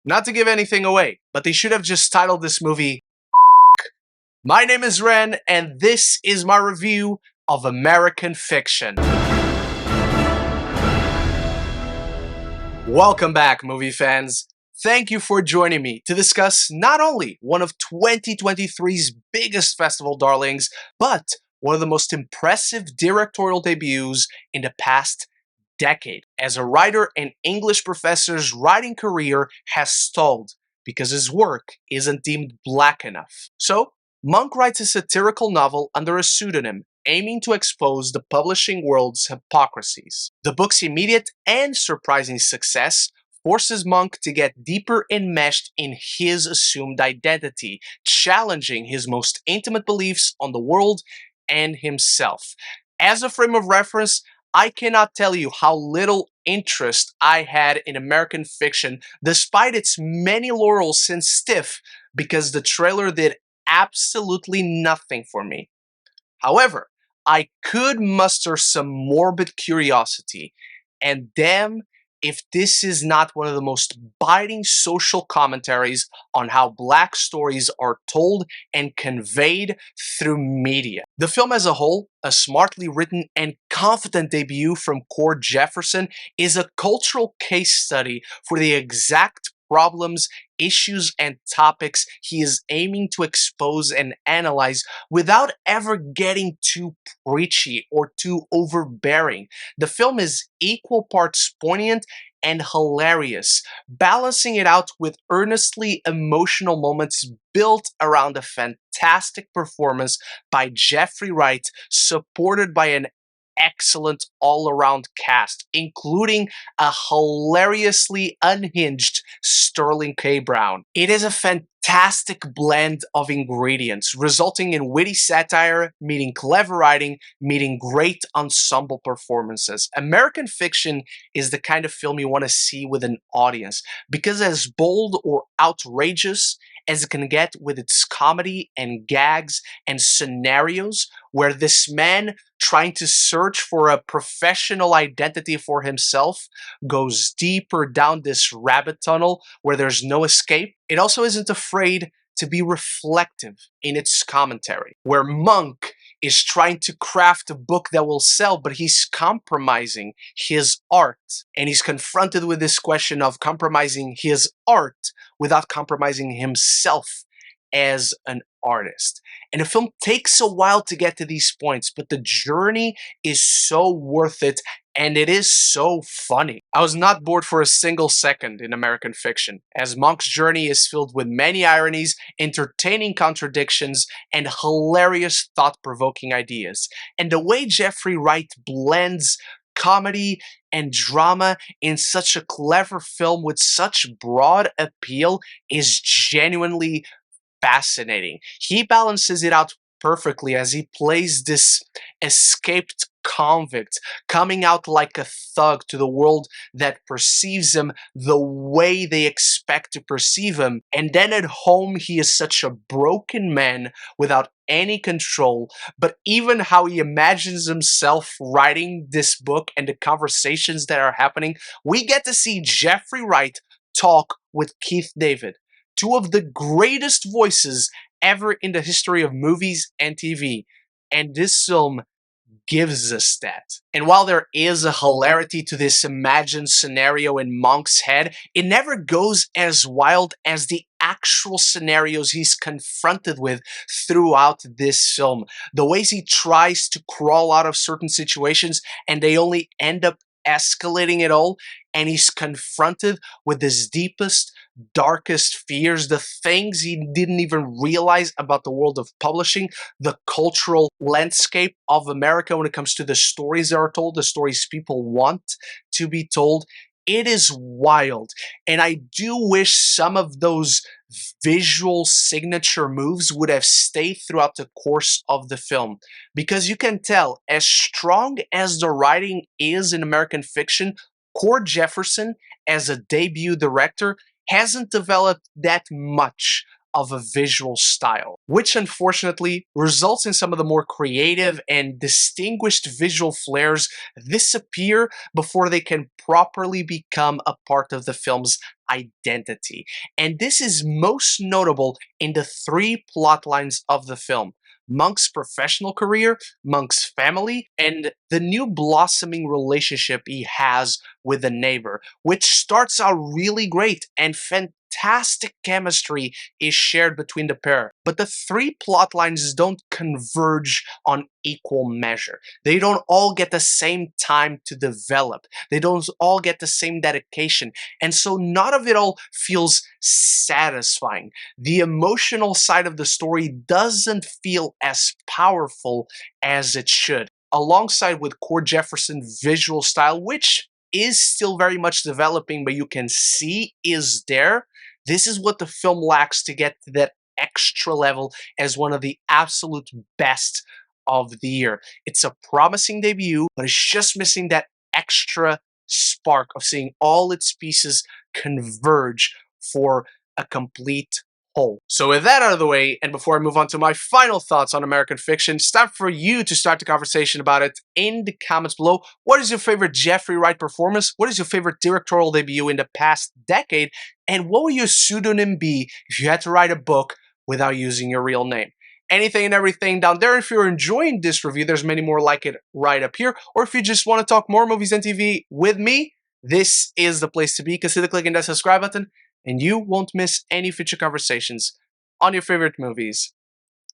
Not to give anything away, but they should have just titled this movie My name is Ren, and this is my review of American Fiction. Welcome back, movie fans. Thank you for joining me to discuss not only one of 2023's biggest festival darlings, but one of the most impressive directorial debuts in the past decade, as a writer and English professor's writing career has stalled because his work isn't deemed black enough. So, Monk writes a satirical novel under a pseudonym, aiming to expose the publishing world's hypocrisies. The book's immediate and surprising success forces Monk to get deeper enmeshed in his assumed identity, challenging his most intimate beliefs on the world and himself. As a frame of reference, I cannot tell you how little interest I had in American Fiction, despite its many laurels since Stiff, because the trailer did absolutely nothing for me. However, I could muster some morbid curiosity, and damn if this is not one of the most biting social commentaries on how black stories are told and conveyed through media. The film as a whole, a smartly written and confident debut from Cord Jefferson, is a cultural case study for the exact problems, issues, and topics he is aiming to expose and analyze without ever getting too preachy or too overbearing. The film is equal parts poignant and hilarious, balancing it out with earnestly emotional moments built around a fantastic performance by Jeffrey Wright, supported by an excellent all-around cast, including a hilariously unhinged Sterling K. Brown. It is a fantastic blend of ingredients, resulting in witty satire, meeting clever writing, meeting great ensemble performances. American Fiction is the kind of film you want to see with an audience, because as bold or outrageous as it can get with its comedy and gags and scenarios, where this man trying to search for a professional identity for himself goes deeper down this rabbit tunnel where there's no escape, it also isn't afraid to be reflective in its commentary, where Monk is trying to craft a book that will sell, but he's compromising his art. And he's confronted with this question of compromising his art without compromising himself as an artist. And the film takes a while to get to these points, but the journey is so worth it, and it is so funny. I was not bored for a single second in American Fiction, as Monk's journey is filled with many ironies, entertaining contradictions, and hilarious thought-provoking ideas. And the way Jeffrey Wright blends comedy and drama in such a clever film with such broad appeal is genuinely fascinating. He balances it out perfectly as he plays this escaped convict coming out like a thug to the world that perceives him the way they expect to perceive him, and then at home he is such a broken man without any control. But even how he imagines himself writing this book and the conversations that are happening, we get to see Jeffrey Wright talk with Keith David, two of the greatest voices ever in the history of movies and TV, and this film gives us that. And while there is a hilarity to this imagined scenario in Monk's head, it never goes as wild as the actual scenarios he's confronted with throughout this film. The ways he tries to crawl out of certain situations and they only end up escalating it all, and he's confronted with his deepest, darkest fears, the things he didn't even realize about the world of publishing, the cultural landscape of America when it comes to the stories that are told, the stories people want to be told. It is wild, and I do wish some of those visual signature moves would have stayed throughout the course of the film, because you can tell, as strong as the writing is in American Fiction, Cord Jefferson, as a debut director, hasn't developed that much of a visual style, which unfortunately results in some of the more creative and distinguished visual flares disappear before they can properly become a part of the film's identity. And this is most notable in the three plot lines of the film: Monk's professional career, Monk's family, and the new blossoming relationship he has with a neighbor, which starts out really great and fantastic chemistry is shared between the pair. But the three plot lines don't converge on equal measure. They don't all get the same time to develop. They don't all get the same dedication. And so none of it all feels satisfying. The emotional side of the story doesn't feel as powerful as it should. Alongside with Cord Jefferson's visual style, which is still very much developing, but you can see is there, this is what the film lacks to get to that extra level as one of the absolute best of the year. It's a promising debut, but it's just missing that extra spark of seeing all its pieces converge for a complete whole. So with that out of the way, and before I move on to my final thoughts on American Fiction, it's time for you to start the conversation about it in the comments below. What is your favorite Jeffrey Wright performance? What is your favorite directorial debut in the past decade? And what would your pseudonym be if you had to write a book without using your real name? Anything and everything down there. If you're enjoying this review, there's many more like it right up here. Or if you just want to talk more movies and TV with me, this is the place to be. Consider clicking that subscribe button, and you won't miss any future conversations on your favorite movies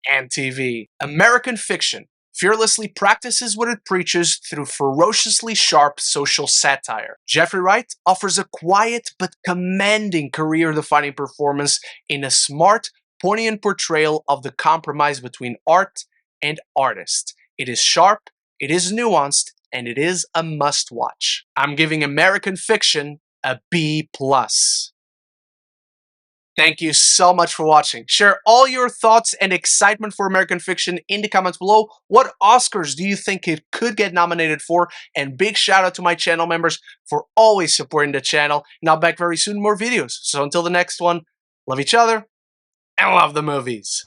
and TV. American Fiction fearlessly practices what it preaches through ferociously sharp social satire. Jeffrey Wright offers a quiet but commanding career-defining performance in a smart, poignant portrayal of the compromise between art and artist. It is sharp, it is nuanced, and it is a must-watch. I'm giving American Fiction a B+. Thank you so much for watching. Share all your thoughts and excitement for American Fiction in the comments below. What Oscars do you think it could get nominated for? And big shout out to my channel members for always supporting the channel. And I'll be back very soon with more videos. So until the next one, love each other and love the movies.